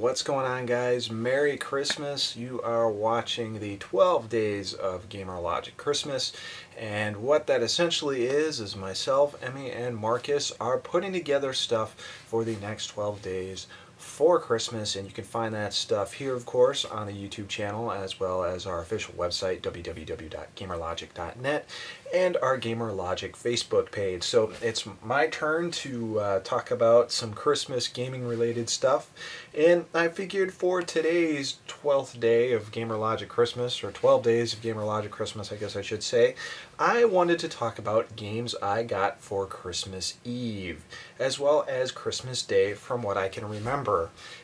What's going on, guys? Merry Christmas. You are watching the 12 days of Gamer Logic Christmas, and what that essentially is myself, Emmy, and Marcus are putting together stuff for the next 12 days for Christmas, and you can find that stuff here, of course, on the YouTube channel, as well as our official website, www.gamerlogic.net, and our Gamer Logic Facebook page. So it's my turn to talk about some Christmas gaming related stuff, and I figured for today's 12th day of Gamer Logic Christmas, or 12 days of Gamer Logic Christmas, I guess I should say, I wanted to talk about games I got for Christmas Eve, as well as Christmas Day from what I can remember.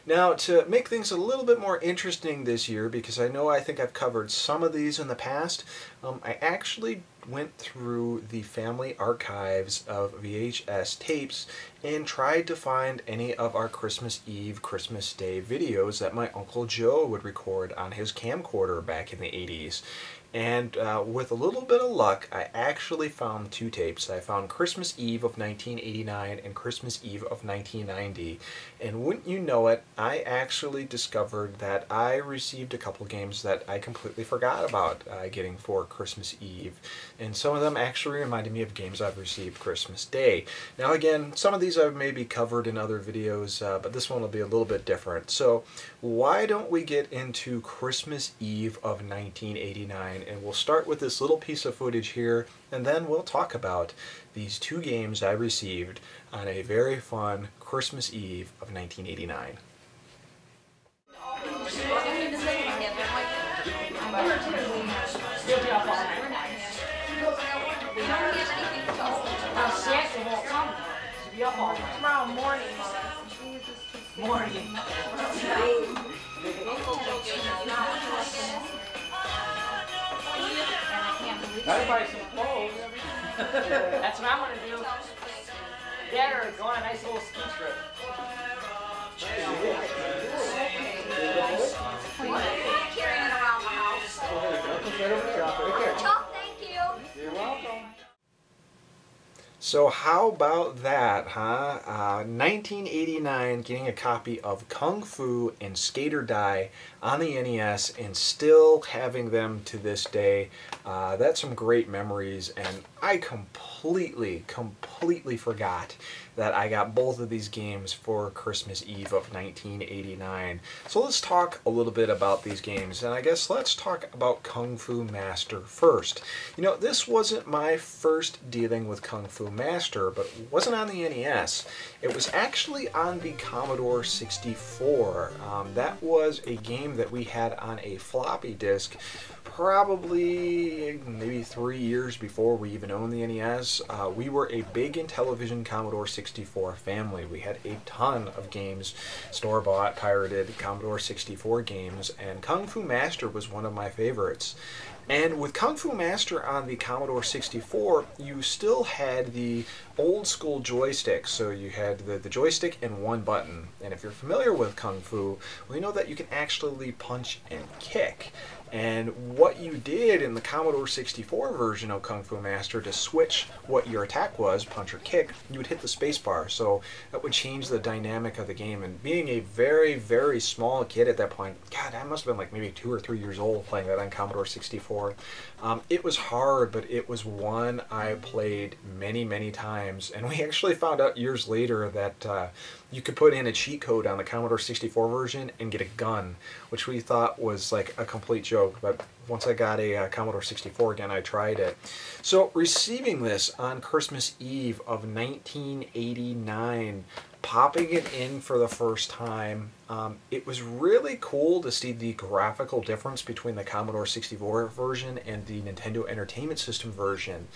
Now, to make things a little bit more interesting this year, because I think I've covered some of these in the past, I actually went through the family archives of VHS tapes and tried to find any of our Christmas Eve, Christmas Day videos that my Uncle Joe would record on his camcorder back in the 80s. And with a little bit of luck, I actually found two tapes. I found Christmas Eve of 1989 and Christmas Eve of 1990. And wouldn't you know it, I actually discovered that I received a couple games that I completely forgot about getting for Christmas Eve. And some of them actually reminded me of games I've received Christmas Day. Now again, some of these I've maybe covered in other videos, but this one will be a little bit different. So why don't we get into Christmas Eve of 1989? And we'll start with this little piece of footage here, and then we'll talk about these two games I received on a very fun Christmas Eve of 1989. Tomorrow morning. Gotta buy some clothes. That's what I'm gonna do. Dad, or go on a nice little ski trip. Carrying it around the house. Chuck, thank you. You're welcome. So how about that, huh? 1989, getting a copy of Kung Fu and Skate or Die on the NES and still having them to this day. That's some great memories, and I completely forgot that I got both of these games for Christmas Eve of 1989. So let's talk a little bit about these games, and I guess let's talk about Kung Fu Master first. You know, this wasn't my first dealing with Kung Fu Master, but it wasn't on the NES. It was actually on the Commodore 64. That was a game that we had on a floppy disk probably maybe 3 years before we even owned the NES. We were a big Intellivision Commodore 64 family. We had a ton of games, store-bought, pirated Commodore 64 games, and Kung Fu Master was one of my favorites. And with Kung Fu Master on the Commodore 64, you still had the old school joystick. So you had the joystick and one button. And if you're familiar with Kung Fu, well, you know that you can actually punch and kick. And what you did in the Commodore 64 version of Kung Fu Master to switch what your attack was, punch or kick, you would hit the space bar. So that would change the dynamic of the game. And being a very small kid at that point, God, I must have been like maybe 2 or 3 years old playing that on Commodore 64. It was hard, but it was one I played many times. And we actually found out years later that you could put in a cheat code on the Commodore 64 version and get a gun, which we thought was like a complete joke. But once I got a Commodore 64 again, I tried it. So receiving this on Christmas Eve of 1989, popping it in for the first time, it was really cool to see the graphical difference between the Commodore 64 version and the Nintendo Entertainment System version.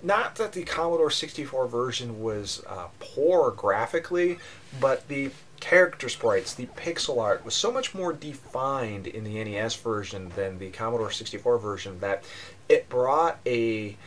Not that the Commodore 64 version was poor graphically, but the character sprites, the pixel art, was so much more defined in the NES version than the Commodore 64 version that it brought a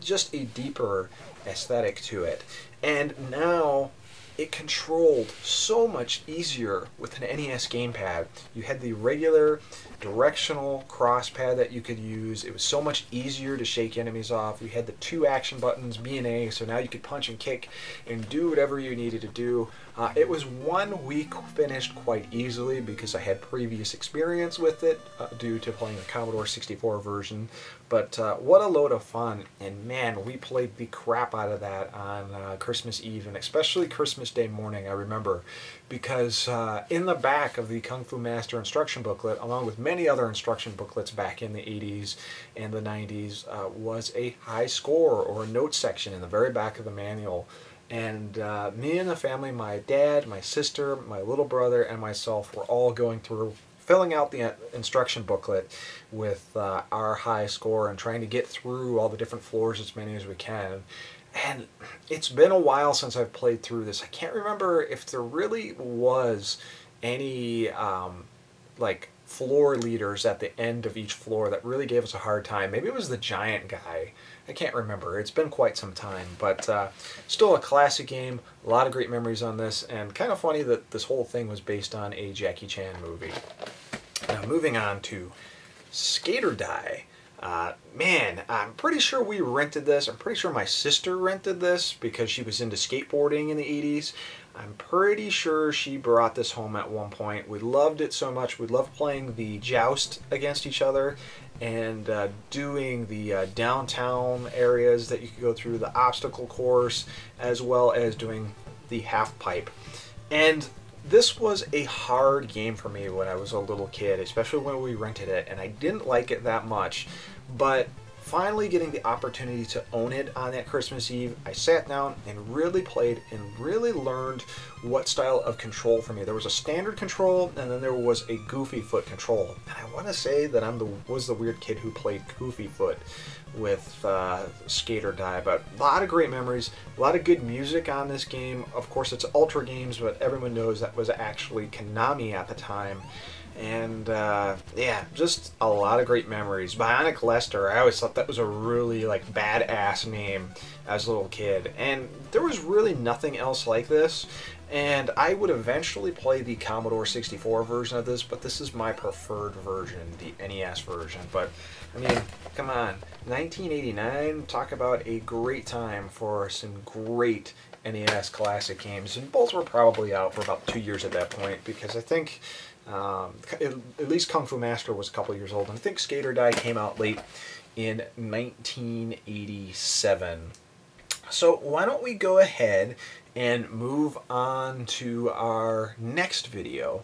just a deeper aesthetic to it. And now it controlled so much easier with an NES gamepad. You had the regular directional cross pad that you could use. It was so much easier to shake enemies off. You had the two action buttons, B and A, so now you could punch and kick and do whatever you needed to do. It was 1 week finished quite easily because I had previous experience with it due to playing the Commodore 64 version. But what a load of fun, and man, we played the crap out of that on Christmas Eve, and especially Christmas Day morning, I remember, because in the back of the Kung Fu Master instruction booklet, along with many other instruction booklets back in the 80s and the 90s, was a high score or a note section in the very back of the manual. And me and the family, my dad, my sister, my little brother, and myself were all going through filling out the instruction booklet with our high score and trying to get through all the different floors as many as we can. And it's been a while since I've played through this. I can't remember if there really was any like floor leaders at the end of each floor that really gave us a hard time. Maybe it was the giant guy. I can't remember. It's been quite some time, but still a classic game. A lot of great memories on this, and kind of funny that this whole thing was based on a Jackie Chan movie. Now, moving on to Skater Die. Man, I'm pretty sure we rented this. I'm pretty sure my sister rented this because she was into skateboarding in the 80s. I'm pretty sure she brought this home at one point. We loved it so much. We loved playing the joust against each other and doing the downtown areas that you could go through, the obstacle course, as well as doing the half pipe. And this was a hard game for me when I was a little kid, especially when we rented it, and I didn't like it that much. But finally getting the opportunity to own it on that Christmas Eve, I sat down and really played and really learned what style of control for me. There was a standard control, and then there was a goofy foot control. And I want to say that I was the weird kid who played goofy foot with Skater Die. But a lot of great memories, a lot of good music on this game. Of course, it's Ultra Games, but everyone knows that was actually Konami at the time. And yeah, just a lot of great memories. Bionic Lester, I always thought that was a really like badass name as a little kid, and there was really nothing else like this. And I would eventually play the Commodore 64 version of this, but this is my preferred version, the NES version. But I mean, come on, 1989, talk about a great time for some great NES classic games, and both were probably out for about 2 years at that point, because I think at least Kung Fu Master was a couple years old, and I think Skater Die came out late in 1987. So why don't we go ahead and move on to our next video.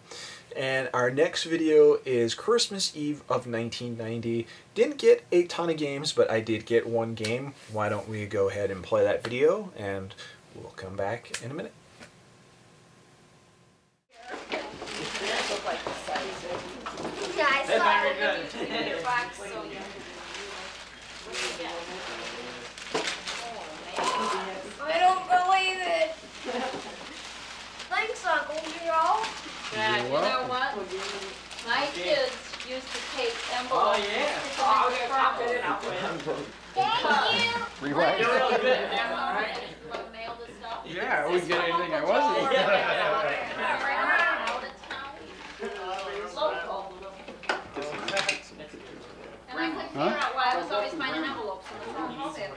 And our next video is Christmas Eve of 1990. Didn't get a ton of games, but I did get one game. Why don't we go ahead and play that video, and we'll come back in a minute. Yeah, I That's saw very it good. in your box, so yeah. I don't believe it. Thanks, Uncle Joe. Yeah, you know what? My kids used to take envelopes. Oh, yeah. Oh, I'll get a copy of it. I'll put it in. Thank you. You're really good. Yeah, right. Mail the stuff. Yeah, I wouldn't get anything I wasn't. And I couldn't figure out why I was always finding envelopes in the front hall there.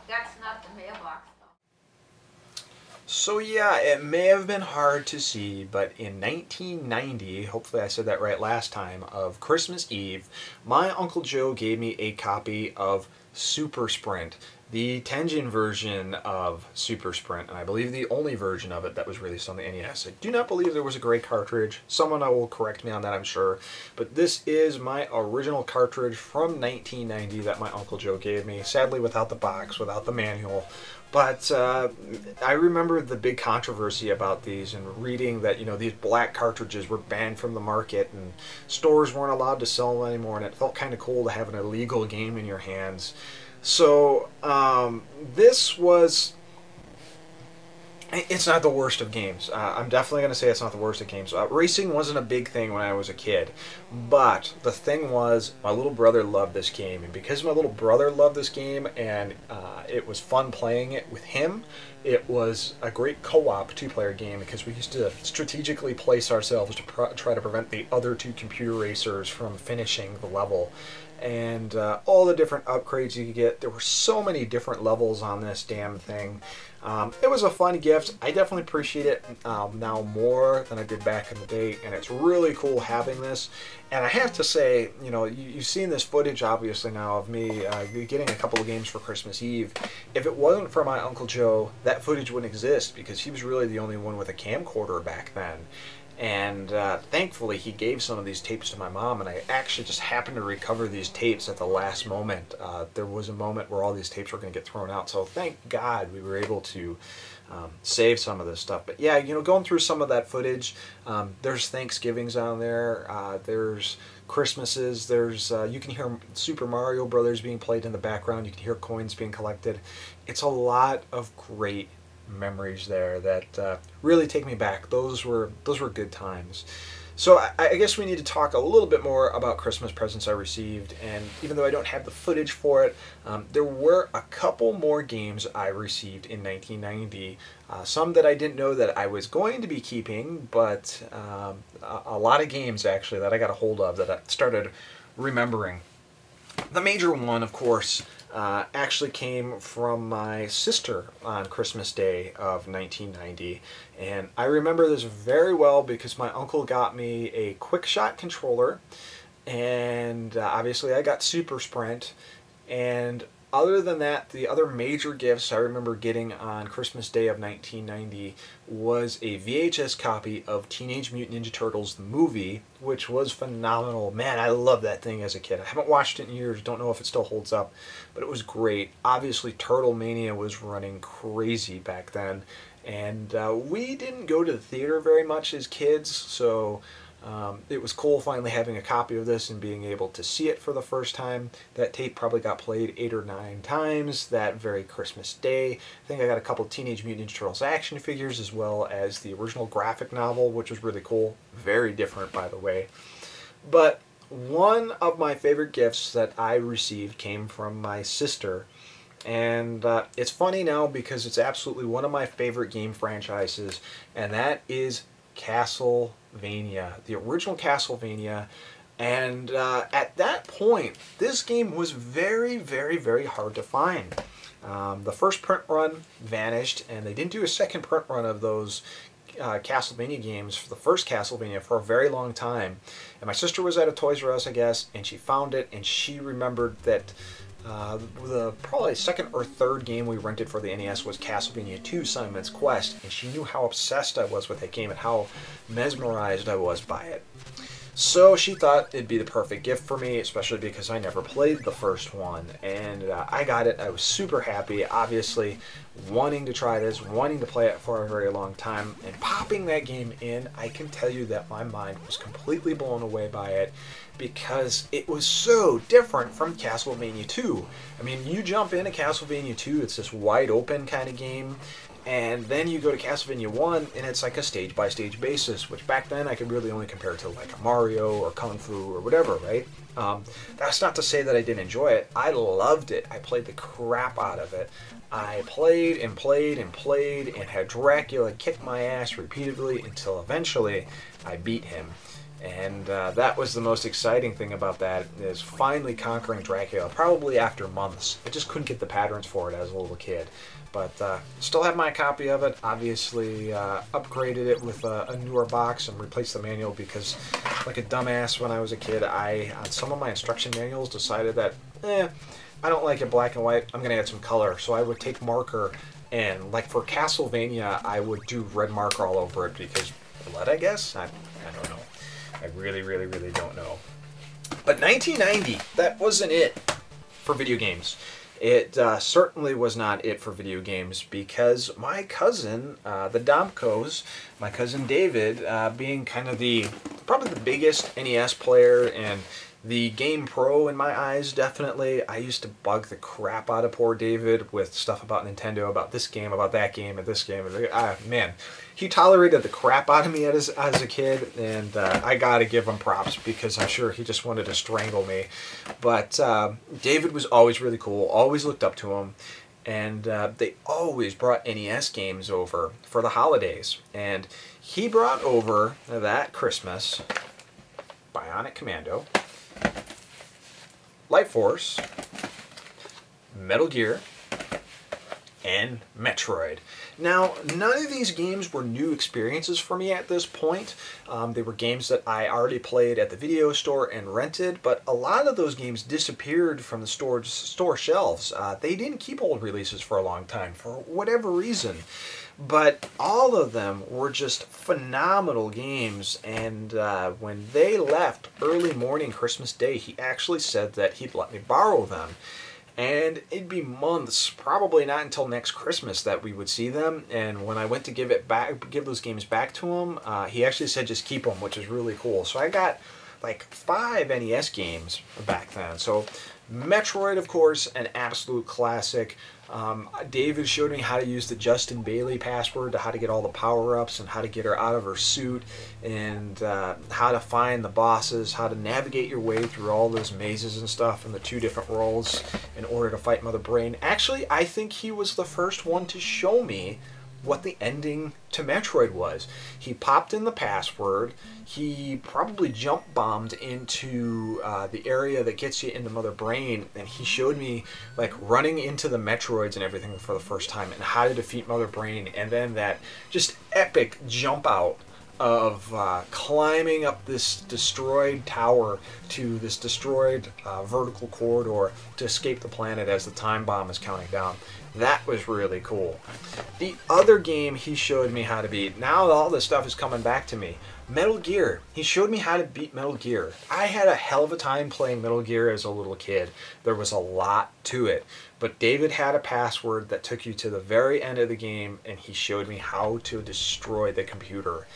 That's not the mailbox, though. So yeah, it may have been hard to see, but in 1990, hopefully I said that right last time, of Christmas Eve, my Uncle Joe gave me a copy of Super Sprint, the Tenjin version of Super Sprint, and I believe the only version of it that was released on the NES. I do not believe there was a gray cartridge. Someone will correct me on that, I'm sure. But this is my original cartridge from 1990 that my Uncle Joe gave me, sadly without the box, without the manual. But I remember the big controversy about these, and reading that, you know, these black cartridges were banned from the market and stores weren't allowed to sell them anymore, and it felt kind of cool to have an illegal game in your hands. So this was, it's not the worst of games. I'm definitely going to say it's not the worst of games. Racing wasn't a big thing when I was a kid, but the thing was, my little brother loved this game, and because my little brother loved this game and it was fun playing it with him, it was a great co-op two-player game, because we used to strategically place ourselves to try to prevent the other two computer racers from finishing the level. And all the different upgrades you could get. There were so many different levels on this damn thing. It was a fun gift. I definitely appreciate it now more than I did back in the day, and it's really cool having this. And I have to say, you know, you've seen this footage obviously now of me getting a couple of games for Christmas Eve. If it wasn't for my Uncle Joe, that footage wouldn't exist because he was really the only one with a camcorder back then. And thankfully he gave some of these tapes to my mom, and I actually just happened to recover these tapes at the last moment. There was a moment where all these tapes were going to get thrown out, so thank God we were able to save some of this stuff. But yeah, you know, going through some of that footage, there's Thanksgivings on there, there's Christmases, there's you can hear Super Mario Brothers being played in the background, you can hear coins being collected. It's a lot of great memories there that really take me back. Those were good times. So I guess we need to talk a little bit more about Christmas presents I received, and even though I don't have the footage for it, there were a couple more games I received in 1990, some that I didn't know that I was going to be keeping, but a lot of games actually that I got a hold of that I started remembering. The major one, of course, actually came from my sister on Christmas Day of 1990, and I remember this very well because my uncle got me a quick shot controller, and obviously I got Super Sprint, and other than that, the other major gifts I remember getting on Christmas Day of 1990 was a VHS copy of Teenage Mutant Ninja Turtles the movie, which was phenomenal. Man, I loved that thing as a kid. I haven't watched it in years, don't know if it still holds up, but it was great. Obviously, Turtle Mania was running crazy back then, and we didn't go to the theater very much as kids, so it was cool finally having a copy of this and being able to see it for the first time. That tape probably got played 8 or 9 times that very Christmas Day. I think I got a couple of Teenage Mutant Ninja Turtles action figures as well as the original graphic novel, which was really cool. Very different, by the way. But one of my favorite gifts that I received came from my sister. And it's funny now because it's absolutely one of my favorite game franchises, and that is Castlevania, the original Castlevania. And at that point, this game was very, very, very hard to find. The first print run vanished, and they didn't do a second print run of those Castlevania games for the first Castlevania for a very long time. And my sister was at a Toys R Us, I guess, and she found it, and she remembered that the probably second or third game we rented for the NES was Castlevania 2 Simon's Quest, and she knew how obsessed I was with that game and how mesmerized I was by it. So she thought it'd be the perfect gift for me, especially because I never played the first one, and I got it. I was super happy, obviously wanting to try this, wanting to play it for a very long time, and popping that game in, I can tell you that my mind was completely blown away by it because it was so different from Castlevania 2. I mean, you jump into Castlevania 2, it's this wide open kind of game, and then you go to Castlevania 1, and it's like a stage-by-stage basis, which back then I could really only compare to like a Mario or Kung Fu or whatever, right? That's not to say that I didn't enjoy it. I loved it. I played the crap out of it. I played and played and played and had Dracula kick my ass repeatedly until eventually I beat him. And that was the most exciting thing about that, is finally conquering Dracula, probably after months. I just couldn't get the patterns for it as a little kid. But still have my copy of it. Obviously upgraded it with a newer box and replaced the manual because, like a dumbass when I was a kid, I, on some of my instruction manuals, decided that, I don't like it black and white, I'm going to add some color. So I would take marker and, like for Castlevania, I would do red marker all over it because blood, I guess? I don't know. I really, really, really don't know. But 1990, that wasn't it for video games. It certainly was not it for video games because my cousin, the Domkos, my cousin David, being kind of probably the biggest NES player and the game pro in my eyes, definitely. I used to bug the crap out of poor David with stuff about Nintendo, about this game, about that game, and this game. Man, he tolerated the crap out of me as a kid, and I gotta give him props because I'm sure he just wanted to strangle me. But David was always really cool, always looked up to him, and they always brought NES games over for the holidays. And he brought over that Christmas Bionic Commando, Light Force, Metal Gear, and Metroid. Now, none of these games were new experiences for me at this point. They were games that I already played at the video store and rented, but a lot of those games disappeared from the store shelves. They didn't keep old releases for a long time, for whatever reason. But all of them were just phenomenal games, and when they left early morning Christmas Day, he actually said that he'd let me borrow them. And it'd be months, probably not until next Christmas, that we would see them. And when I went to give those games back to him, he actually said just keep them, which is really cool. So I got like 5 NES games back then. So Metroid, of course, an absolute classic. David showed me how to use the Justin Bailey password, to how to get all the power-ups and how to get her out of her suit, and how to find the bosses, how to navigate your way through all those mazes and stuff in the 2 different worlds in order to fight Mother Brain. Actually, I think he was the first one to show me what the ending to Metroid was. He popped in the password, he probably jump bombed into the area that gets you into Mother Brain, and he showed me like running into the Metroids and everything for the first time and how to defeat Mother Brain, and then that just epic jump out of climbing up this destroyed tower to this destroyed vertical corridor to escape the planet as the time bomb is counting down. That was really cool. The other game he showed me how to beat, now all this stuff is coming back to me, Metal Gear. He showed me how to beat Metal Gear. I had a hell of a time playing Metal Gear as a little kid. There was a lot to it. But David had a password that took you to the very end of the game, and he showed me how to destroy the computer.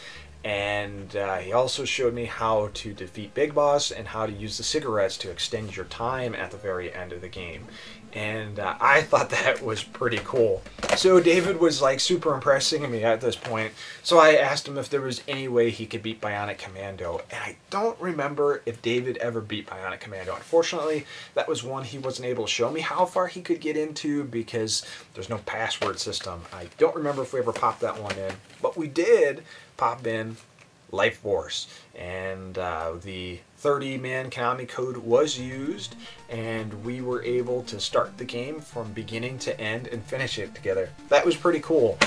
And he also showed me how to defeat Big Boss and how to use the cigarettes to extend your time at the very end of the game. And I thought that was pretty cool. So David was like super impressing me at this point. So I asked him if there was any way he could beat Bionic Commando. And I don't remember if David ever beat Bionic Commando. Unfortunately, that was one he wasn't able to show me how far he could get into because there's no password system. I don't remember if we ever popped that one in. But we did pop in Life Force, and the 30-man Konami code was used, and we were able to start the game from beginning to end and finish it together. That was pretty cool.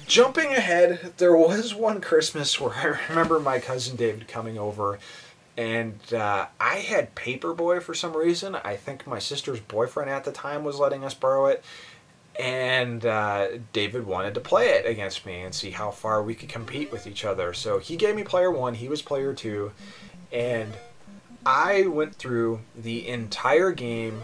Jumping ahead, there was one Christmas where I remember my cousin David coming over, and I had Paperboy for some reason. I think my sister's boyfriend at the time was letting us borrow it. And David wanted to play it against me and see how far we could compete with each other. So he gave me player 1, he was player 2, and I went through the entire game,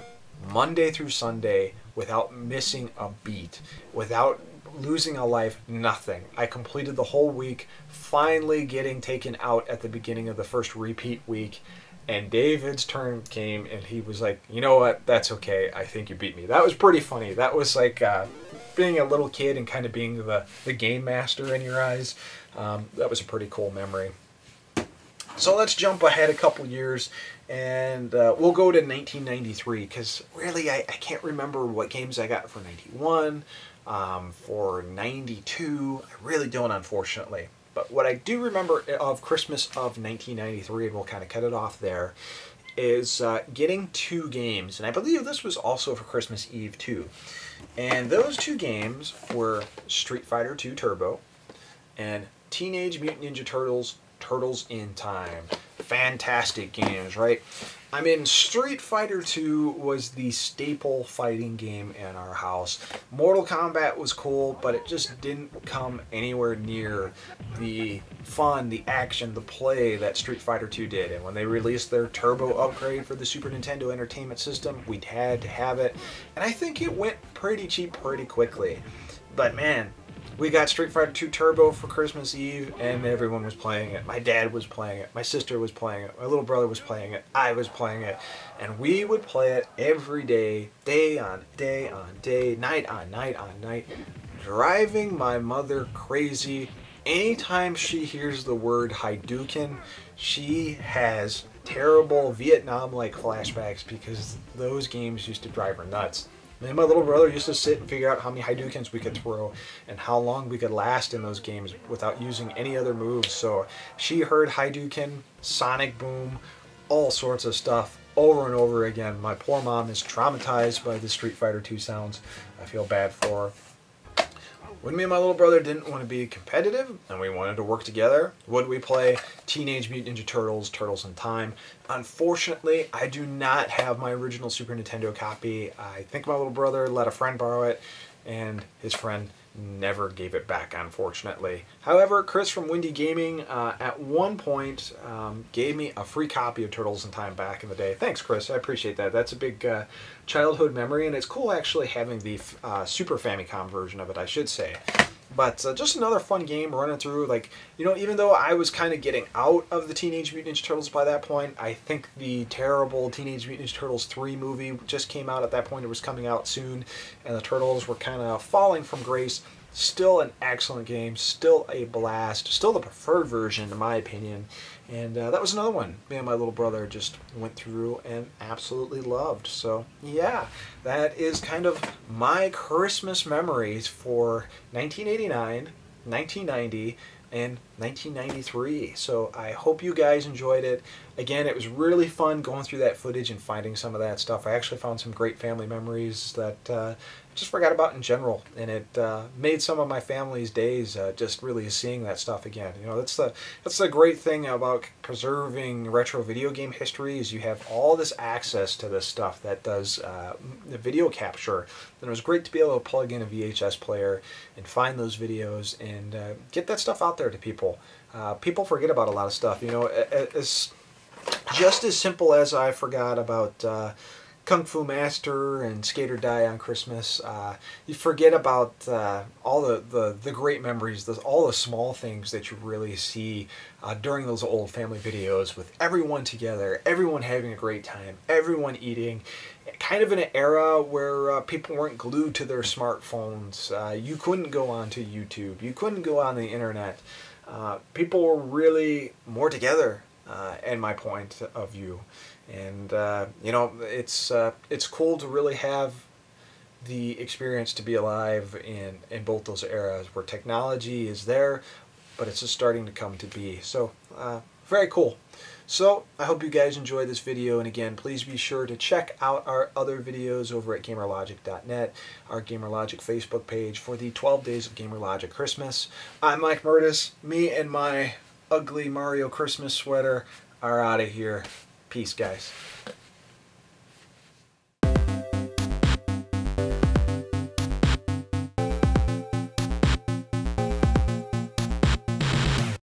Monday through Sunday, without missing a beat, without losing a life, nothing. I completed the whole week, finally getting taken out at the beginning of the first repeat week. And David's turn came, and he was like, you know what, that's okay, I think you beat me. That was pretty funny. That was like being a little kid and kind of being the game master in your eyes. That was a pretty cool memory. So let's jump ahead a couple years, and we'll go to 1993, because really I can't remember what games I got for 91, for 92. I really don't, unfortunately. But what I do remember of Christmas of 1993, and we'll kind of cut it off there, is getting 2 games. And I believe this was also for Christmas Eve too. And those 2 games were Street Fighter II Turbo and Teenage Mutant Ninja Turtles, Turtles in Time. Fantastic games, right? I mean, Street Fighter II was the staple fighting game in our house. Mortal Kombat was cool, but it just didn't come anywhere near the fun, the action, the play that Street Fighter II did. And when they released their Turbo upgrade for the Super Nintendo Entertainment System, we had to have it. And I think it went pretty cheap pretty quickly. But man, we got Street Fighter II Turbo for Christmas Eve, and everyone was playing it. My dad was playing it, my sister was playing it, my little brother was playing it, I was playing it, and we would play it every day, day on day on day, night on night on night, driving my mother crazy. Anytime she hears the word Hadouken, she has terrible Vietnam-like flashbacks because those games used to drive her nuts. Me and my little brother used to sit and figure out how many Hadoukens we could throw and how long we could last in those games without using any other moves. So she heard Hadouken, Sonic Boom, all sorts of stuff over and over again. My poor mom is traumatized by the Street Fighter 2 sounds. I feel bad for her. When me and my little brother didn't want to be competitive and we wanted to work together, would we play Teenage Mutant Ninja Turtles, Turtles in Time? Unfortunately, I do not have my original Super Nintendo copy. I think my little brother let a friend borrow it, and his friend never gave it back, unfortunately. However, Chris from Windy Gaming at one point gave me a free copy of Turtles in Time back in the day. Thanks, Chris. I appreciate that. That's a big childhood memory, and it's cool actually having the Super Famicom version of it, I should say. But just another fun game running through. Like, you know, even though I was kind of getting out of the Teenage Mutant Ninja Turtles by that point, I think the terrible Teenage Mutant Ninja Turtles 3 movie just came out at that point. It was coming out soon, and the Turtles were kind of falling from grace. Still an excellent game, still a blast, still the preferred version in my opinion. And that was another one me and my little brother just went through and absolutely loved. So yeah, that is kind of my Christmas memories for 1989, 1990, and 1993. So I hope you guys enjoyed it. Again, it was really fun going through that footage and finding some of that stuff. I actually found some great family memories that I just forgot about in general, and it made some of my family's days just really seeing that stuff again. You know, that's the great thing about preserving retro video game history, is you have all this access to this stuff that does the video capture. And it was great to be able to plug in a VHS player and find those videos and get that stuff out there to people. People forget about a lot of stuff. You know, it's just as simple as I forgot about Kung Fu Master and Skate or Die on Christmas. You forget about all the great memories, all the small things that you really see during those old family videos with everyone together, everyone having a great time, everyone eating. Kind of in an era where people weren't glued to their smartphones. You couldn't go onto YouTube. You couldn't go on the internet. People were really more together, in my point of view. And you know, it's cool to really have the experience to be alive in both those eras where technology is there, but it's just starting to come to be. So very cool. So I hope you guys enjoyed this video, and again, please be sure to check out our other videos over at GamerLogic.net, our GamerLogic Facebook page for the 12 Days of GamerLogic Christmas. I'm Mike Murtis. Me and my ugly Mario Christmas sweater are out of here. Peace, guys.